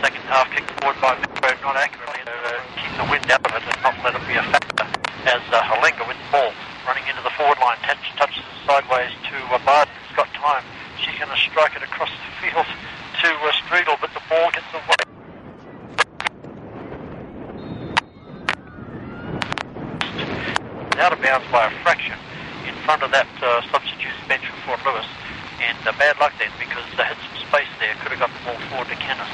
second half, kicked forward by Metro, not accurately, to keep the wind out of it and not let it be a factor, as Halenga with the ball running into the forward line, touches it sideways to Barden, who's got time. She's going to strike it across the field to Streetle, but the ball gets away. Out of bounds by a fraction in front of that substitutes bench for Fort Lewis, and bad luck then because they had some space there, could have got the ball forward to Canis,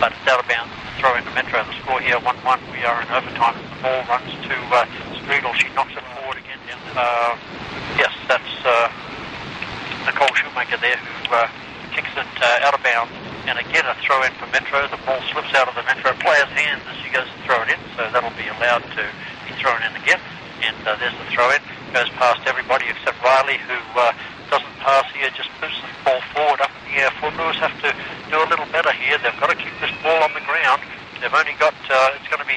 but it's out of bounds. Throw into Metro. The score here 1-1. We are in overtime. The ball runs to Streetle. She knocks it forward again. Yes, that's Nicole Shoemaker there who kicks it out of bounds, and again a throw in for Metro. The ball slips out of the Metro player's hands as she goes to throw it in, so that'll be allowed to be thrown in again. And there's the throw-in, goes past everybody except Riley, who doesn't pass here, just moves the ball forward up in the air. Fort Lewis have to do a little better here. They've got to keep this ball on the ground. They've only got, it's going to be,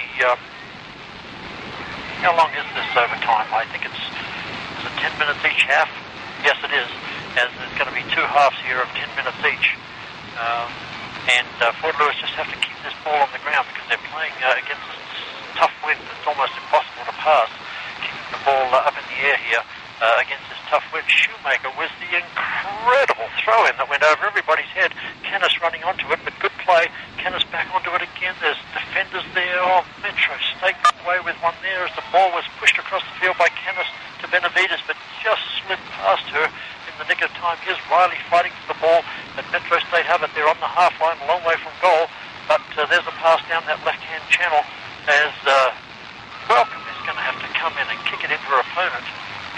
how long is this overtime? I think is it 10 minutes each half? Yes, it is, as there's going to be two halves here of 10 minutes each. And Fort Lewis just have to keep this ball on the ground because they're playing against this tough wind. It's almost impossible to pass. Keeping the ball up in the air here against this tough wind. Shoemaker was the incredible throw-in that went over everybody's head. Canis running onto it, but good play. Canis back onto it again. There's defenders there. Oh, Metro State got away with one there as the ball was pushed across the field by Canis to Benavides, but just slid past her in the nick of time. Here's Riley fighting for the ball, but Metro State have it. They're on the half line, a long way from goal, but there's a pass down that left-hand channel as Welcome is going to have to come in and kick it into her opponent.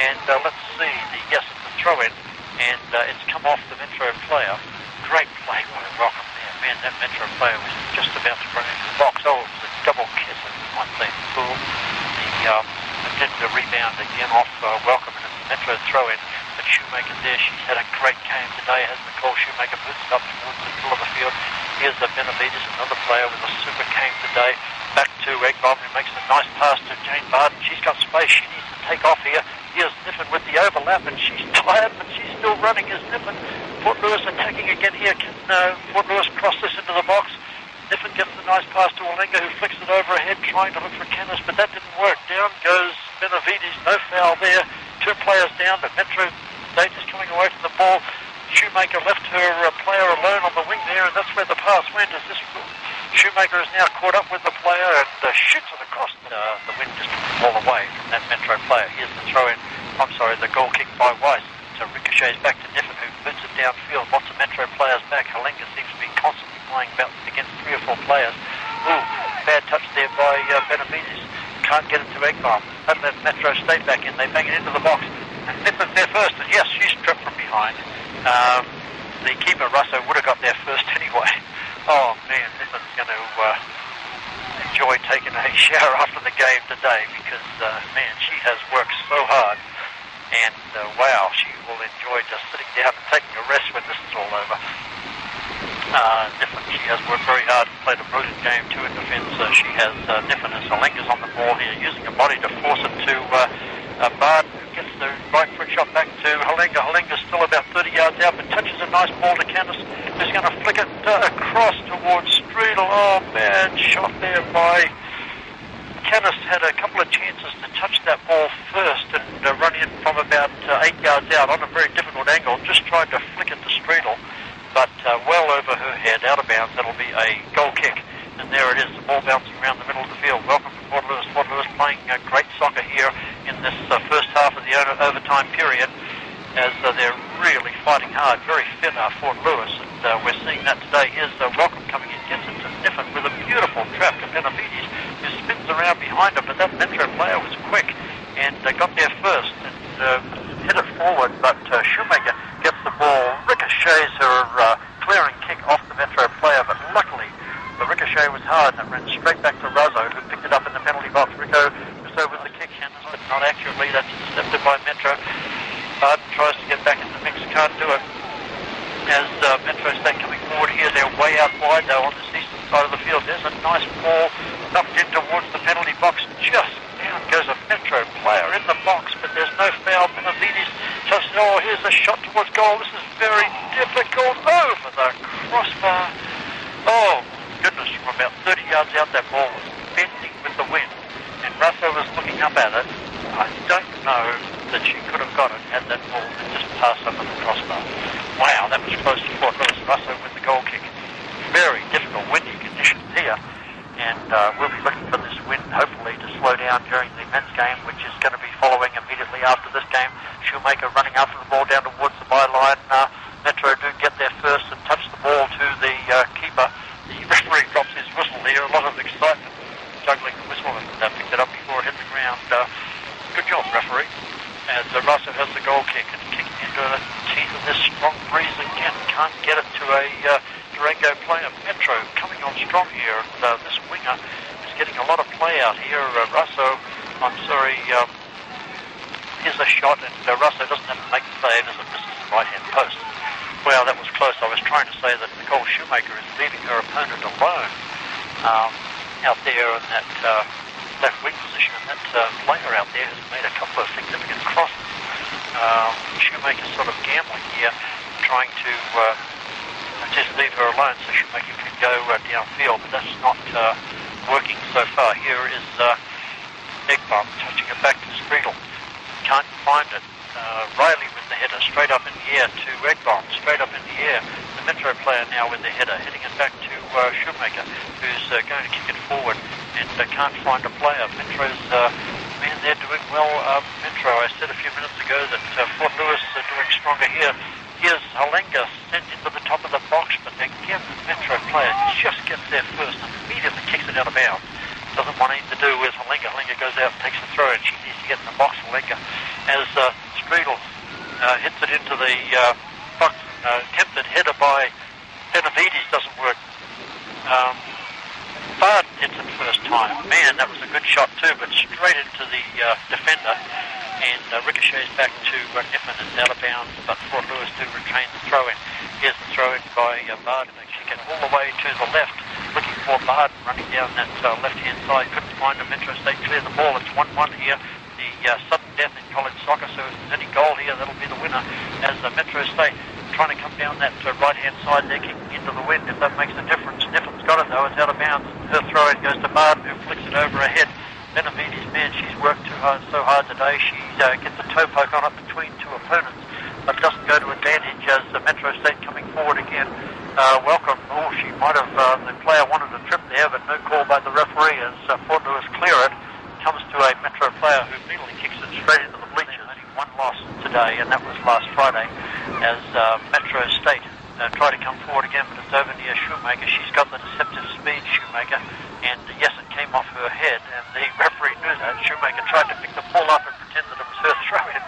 And let's see, yes, it's a throw-in, and it's come off the Metro player. Great play by Welcome there. Man, that Metro player was just about to run into the box. Oh, it was a double kiss, as you might say, in school. Did the rebound again off Welcome, and it's a Metro throw-in. But Shoemaker there, she's had a great game today, as Nicole Shoemaker puts it up towards the middle of the field. Here's the Benavides, another player with a super game today. Back to Eggbomb, who makes a nice pass to Jane Barden. She's got space, she needs to take off here. Here's Niffen with the overlap, and she's tired, but she's still running as Niffen. Fort Lewis attacking again here. Can Fort Lewis cross this into the box? Niffen gets the nice pass to Olenga, who flicks it over ahead, trying to look for Canis, but that didn't work. Down goes Benavides, no foul there. Two players down, but Metro State is coming away from the ball. Shoemaker left her player alone on the wing there, and that's where the pass went. As this Shoemaker is now caught up with the player and shoots it across. The wind just took the ball away from that Metro player. Here's the throw-in. The goal kick by Weiss. So ricochets back to Niffen, who boots it downfield. Lots of Metro players back. Halenga seems to be constantly playing against 3 or 4 players. Ooh, bad touch there by Benavides. Can't get it to Eggbomb. Don't let Metro State back in. They bang it into the box. And Niffen's there first, and yes, she's stripped from behind. The keeper, Russo, would have got there first anyway. Oh, man, Niffen's going to enjoy taking a shower after the game today because, man, she has worked so hard. And, wow, she will enjoy just sitting down and taking a rest when this is all over. Niffen, she has worked very hard and played a brilliant game too in defence. She has Niffen as Halenga's on the ball here, using her body to force it to Barden, who gets the right foot shot back to Halenga. Halenga's still about 30 yards out, but touches a nice ball to Canis, who's going to flick it across towards Streetle. Oh, bad shot there by Canis. Had a couple of chances to touch that ball first and run in from about 8 yards out on a very difficult angle. Just tried to flick it to Streetle, but well over her head, out of bounds. That'll be a goal kick. And there it is, the ball bouncing around the middle of the field. Welcome to Fort Lewis. Fort Lewis playing great soccer here in this first half of the overtime period, as they're really fighting hard. Very fit Fort Lewis, and we're seeing that today. Here's Welcome coming in, gets it to Niffen with a beautiful trap to Benavides, who spins around behind him, but that Metro player was quick and got there first and hit it forward, but Shoemaker gets the ball, ricochets her clearing kick off the Metro player, but luckily the ricochet was hard and it ran straight back to Ruzzo, who picked it up in the penalty box. Russo with the kick, but not accurately. That's intercepted by Metro. Barden tries to get back in the mix, can't do it. As Metro State coming forward here, they're way out wide though on this eastern side of the field. There's a nice ball knocked in towards the penalty box. Just down goes a Metro player in the box, but there's no foul. Benavides touches. Oh, here's a shot towards goal. This is very difficult. Over the crossbar. Oh, goodness, about 30 yards out, that ball was bending with the wind, and Russo was looking up at it. I don't know that she could have got it had that ball just passed under the crossbar. Wow, that was close to Fort Lewis. Russo with the goal kick. Very difficult windy conditions here, and we'll be looking for this wind hopefully to slow down during the men's game, which is going to be following immediately after this game. Shoemaker running after the ball down towards the byline. Metro do get there first and touch the ball to the keeper. The referee drops his whistle here. A lot of excitement juggling the whistle, and picked it up before it hit the ground. Good job, referee. As Russo has the goal kick and kicking into the teeth of this strong breeze again. Can't get it to a Durango player. Metro coming on strong here. And this winger is getting a lot of play out here. Russo, here's a shot, and Russo doesn't have to make the save as it misses the right-hand post. Well, that was close. I was trying to say that Nicole Shoemaker is leaving her opponent alone out there in that left wing position, and that player out there has made a couple of significant crosses. Shoemaker's sort of gambling here, trying to just leave her alone so Shoemaker can go downfield, but that's not working so far. Here is Eggbomb touching it back to Streetel. Can't find it. Riley with the header straight up in the air to Eggbomb, straight up in the air. The Metro player now with the header, heading it back to Shoemaker, who's going to kick it forward and can't find a player. Metro's, man, they're doing well. Metro, I said a few minutes ago that Fort Lewis are doing stronger here. Here's Halenga sent into the top of the box, but again, the Metro player just gets there first and immediately kicks it out of bounds. Doesn't want anything to do with Halenga. Halenga goes out and takes the throw, and she needs to get in the box, Halenga. As Streetel hits it into the box, attempted header by Benavides doesn't work. Barden hits it first time. Man, that was a good shot too, but straight into the defender, and ricochets back to Niffen. It's out of bounds, but Fort Lewis do retain the throw-in. Here's the throw-in by Barden. They kick it all the way to the left, looking for Barden running down that left-hand side. Couldn't find a Metro State clear the ball. It's 1-1 here. The sudden death in college soccer, so if there's any goal here, that'll be the winner, as Metro State trying to come down that right-hand side there, kicking into the wind, if that makes a difference. Niffen's got it, though. It's out of bounds. Her throw-in goes to Barden, who flicks it over her head. Benavides, man, she's worked so hard today. She gets a toe poke on it between two opponents, but doesn't go to advantage as Metro State coming forward again. Welcome. Oh, she might have, the player wanted a trip there, but no call by the referee as Fort Lewis clear it. Comes to a Metro player who immediately kicks it straight into the bleachers. Only one loss today, and that was last Friday, as Metro State try to come forward again, but it's over near Shoemaker. She's got the deceptive speed, Shoemaker, and yes, it came off her head, and the referee knew that. Shoemaker tried to pick the ball up and pretend that it was her throw-in,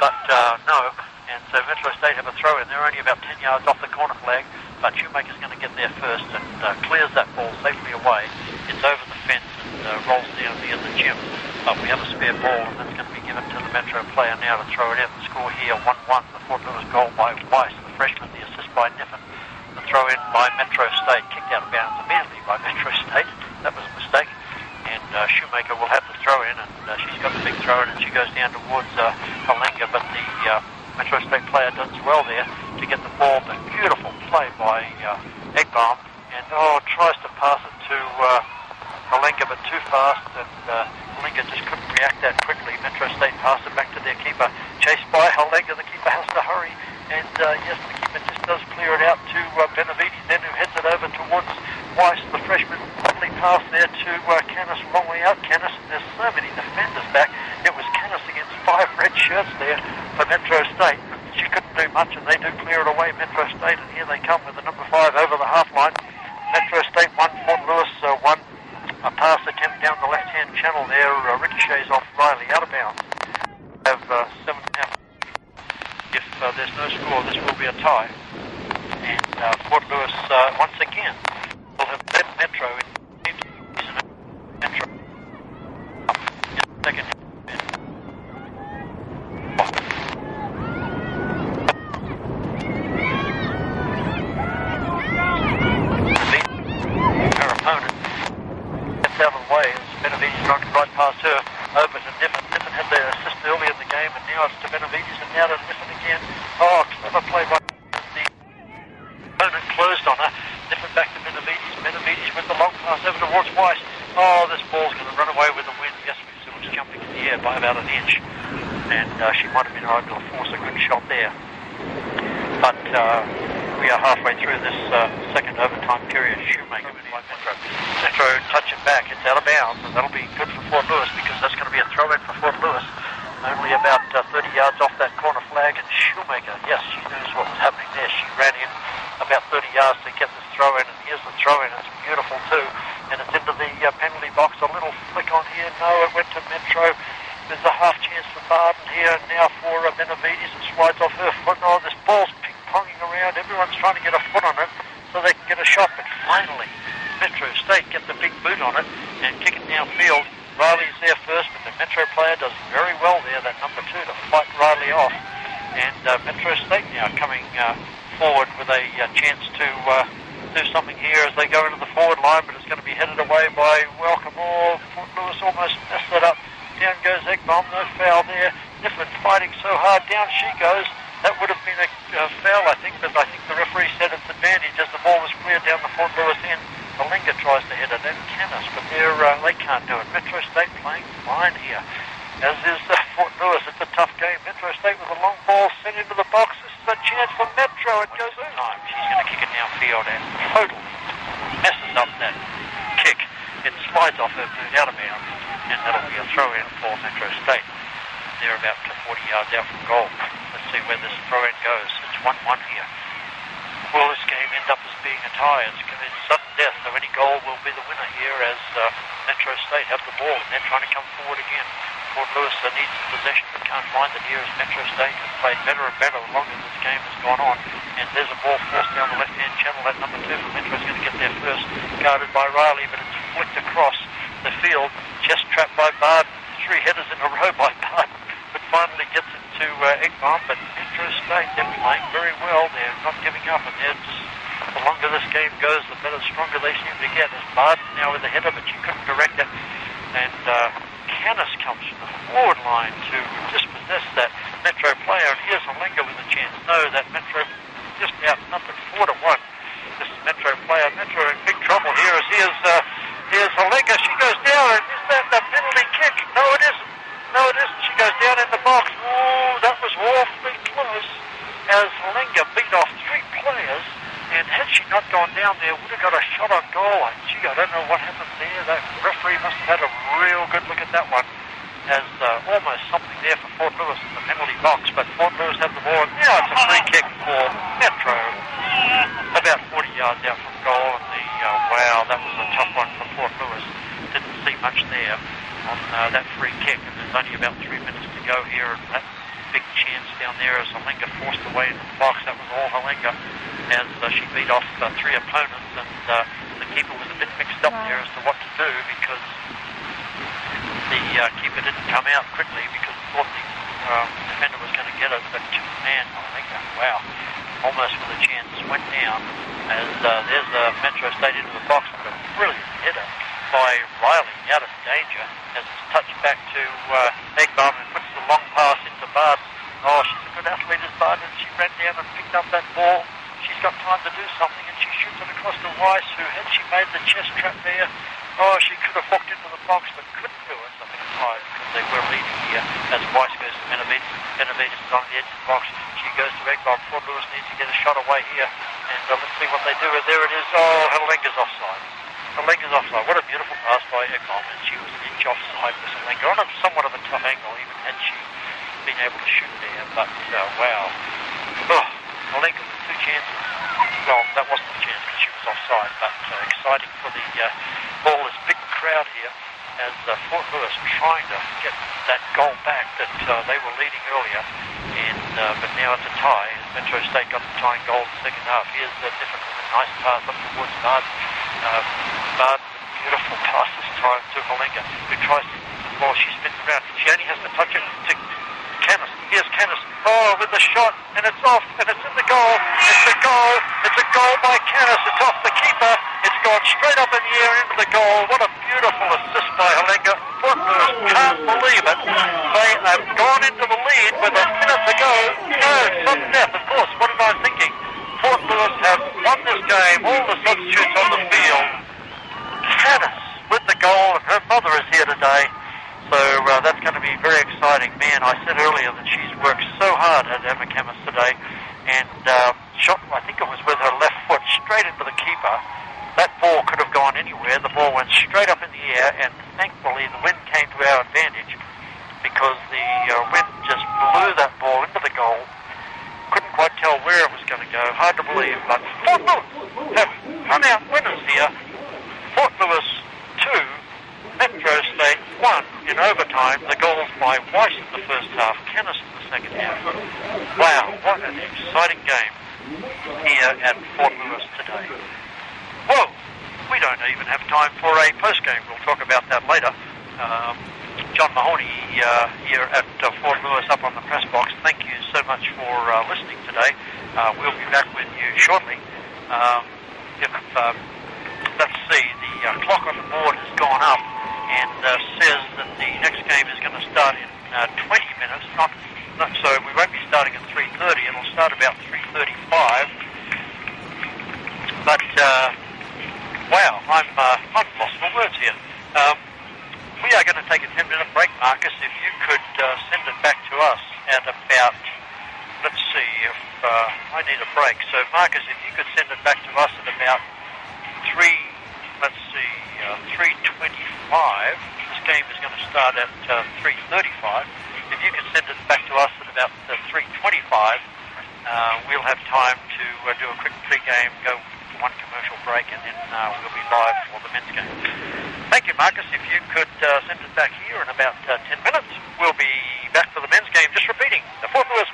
but no, and so Metro State have a throw-in. They're only about 10 yards off the corner flag, but Shoemaker's going to get there first and clears that ball safely away. It's over the fence and rolls down near the gym, but we have a spare ball, and that's going to be given to the Metro player now to throw it in. The score here, 1-1, the Fort Lewis goal by Weiss, the freshman, the assist by Niffen. The throw in by Metro State, kicked out of bounds immediately by Metro State. That was a mistake, and Shoemaker will have the throw in, and she's got the big throw in, and she goes down towards Halenga, but the Metro State player does well there to get the ball, but beautiful play by Eggbomb, and tries to pass it to Halenga, but too fast, and Halenga just couldn't react that quickly. Metro State passed it back to their keeper, chased by Halenga. The keeper has to hurry, and yes, the keeper just does clear it out to Benavides, then who heads it over towards Weiss, the freshman. Lovely pass there to Canis, long way out Canis. There's so many defenders back. It was Canis against 5 red shirts there for Metro State. She couldn't do much, and they do clear it away, Metro State, and here they come with the number 5 over the half line. Metro State 1, Fort Lewis 1. A pass attempt down the left-hand channel there, ricochets off Riley, out of bounds. Have 7 now. If there's no score, this will be a tie. And Fort Lewis, once again, will have led Metro in Metro. In the second half. Her opponent gets out of the way as Benavides running right past her over to Niffen. Niffen had their assist early in the game, and now it's to Benavides, and now to Niffen again. Oh, clever play by the opponent, closed on her. Niffen back to Benavides. Benavides with the long pass. pass over towards Weiss. Oh, this ball's going to run away with the wind. Yes, it was jumping in the air by about an inch. And she might have been able to force a good shot there. But we are halfway through this second overtime period. Shoemaker with Metro. Metro touch it back. It's out of bounds, and that'll be good for Fort Lewis because that's going to be a throw-in for Fort Lewis. Only about 30 yards off that corner flag, and Shoemaker, yes, she knows what was happening there. She ran in about 30 yards to get this throw-in, and here's the throw-in. It's beautiful too, and it's into the penalty box. A little flick on here. No, it went to Metro. There's a half chance for Barden here, and now for Benavides. It slides off her foot. Oh, this ball's ping-ponging around. Everyone's trying to get a foot on it so they can get a shot, but finally Metro State get the big boot on it and kick it downfield. Riley's there first, but the Metro player does very well there, that number 2, to fight Riley off. And Metro State now coming forward with a chance to do something here as they go into the forward line, but it's going to be headed away by Welcome. Oh, Fort Lewis almost messed it up. Down goes Eggbom, no foul there. Nifflin fighting so hard, down she goes. That would have been a foul, I think, but I think the referee said it's advantage as the ball was cleared down the Fort Lewis end. Malinga tries to hit it, and Canis, but they can't do it. Metro State playing fine here, as is Fort Lewis. It's a tough game. Metro State with a long ball sent into the box. This is a chance for Metro. It goes in. She's going to kick it downfield and totally messes up that kick. It slides off her boot out of bounds, and that'll be a throw-in for Metro State. They're about 40 yards out from goal. Let's see where this throw-in goes. It's 1-1 here. Will this game end up as being a tie? It's sudden death, so any goal will be the winner here as Metro State have the ball, and they're trying to come forward again. Fort Lewis needs the possession, but can't find it here as Metro State has played better and better the longer this game has gone on. And there's a ball forced down the left-hand channel. That number 2 for Metro is going to get there first, guarded by Riley, but it's flicked across the field, just trapped by Barden. 3 headers in a row by Barden, but finally gets it to Eggbom. But Metro State, they're playing very well. They're not giving up, and they're just, the longer this game goes, the better, stronger they seem to get. As Barden now with the header, but she couldn't direct it. And Canis comes from the forward line to dispossess that Metro player. And here's Malinga with a chance. No, that Metro just outnumbered 4-1. This is Metro player. Metro in big trouble here as here's Malinga. She goes down. And is that the penalty kick? No, it isn't. No, it isn't. She goes down in the box. Oh, that was awfully close as Malinga beat off 3 players. And had she not gone down there, would have got a shot on goal. And gee, I don't know what happened there. That referee must have had a real good look at that one. As almost something there for Fort Lewis in the penalty box. But Fort Lewis have the ball. Now it's a free kick for Metro. About 40 yards out from goal. And wow, that was a tough one for Fort Lewis. Didn't see much there on that free kick. And there's only about 3 minutes to go here. And that big chance down there as Malinga forced away into the box. That was all Malinga as she beat off 3 opponents, and the keeper was a bit mixed up there as to what to do because the keeper didn't come out quickly because he thought the defender was going to get it, but man, Malinga, wow, almost with a chance, went down as there's Metro State into the box with a brilliant header by Riley out of danger as it's touched back to Eggbom and puts the long pass into Barden. Oh, she's a good athlete as Barden. She ran down and picked up that ball. She's got time to do something and she shoots it across to Weiss, who had she made the chest trap there. Oh, she could have hooked into the box but couldn't do it. I think it's high because they were leading here as Weiss goes to Benavides. Benavides is on the edge of the box. She goes to Eggbom. Fort Lewis needs to get a shot away here. And let's see what they do. There it is. Oh, Halenga's offside. Halenga's offside. What a beautiful pass by Eggbom, and she was an inch offside with Halenga on a somewhat of a tough angle, even had she been able to shoot there. But wow, Halenga with 2 chances. Well, that wasn't a chance because she was offside, but exciting for the all this big crowd here as Fort Lewis trying to get that goal back that they were leading earlier, and but now it's a tie. Metro State got the tying goal in the second half. Here's the difference with a nice pass up towards Barden. Barden, beautiful pass this time to Halenga, who tries to, well, she spins around. She only has to touch it to Canis. Here's Canis. Oh, with the shot, and it's off, and it's in the goal. It's a goal. It's a goal by Canis. It's off the keeper. It's gone straight up in the air into the goal. What a beautiful assist by Halenga. Fort Lewis can't believe it. They have gone into the lead with a minute to go. No, sudden death, of course. What am I thinking? Fort Lewis have won this game. All the substitutes on the field mother is here today, so that's going to be very exciting. Man, I said earlier that she's worked so hard at Emma Camus today, and shot, I think it was with her left foot, straight into the keeper. That ball could have gone anywhere. The ball went straight up in the air, and thankfully the wind came to our advantage, because the wind just blew that ball into the goal. Couldn't quite tell where it was going to go. Hard to believe, but Fort Lewis have run out winners here. Fort Lewis 2, Metro State 1 in overtime. The goals by Weiss in the first half, Canis in the second half. Wow, what an exciting game here at Fort Lewis today. Whoa, we don't even have time for a post-game. We'll talk about that later. John Mahoney here at Fort Lewis up on the press box. Thank you so much for listening today. We'll be back with you shortly. Let's see, the clock on the board has gone up and says that the next game is going to start in 20 minutes. So we won't be starting at 3:30. It'll start about 3:35. But wow, I'm lost for words here. We are going to take a 10-minute break, Marcus. If you could send it back to us at about, let's see, if I need a break. So, Marcus, if you could send it back to us at about 3:25. This game is going to start at 3:35. If you could send it back to us at about 3:25, we'll have time to do a quick pre-game, go one commercial break, and then we'll be live for the men's game. Thank you, Marcus. If you could send it back here in about 10 minutes, we'll be back for the men's game. Just repeating, the Fort Lewis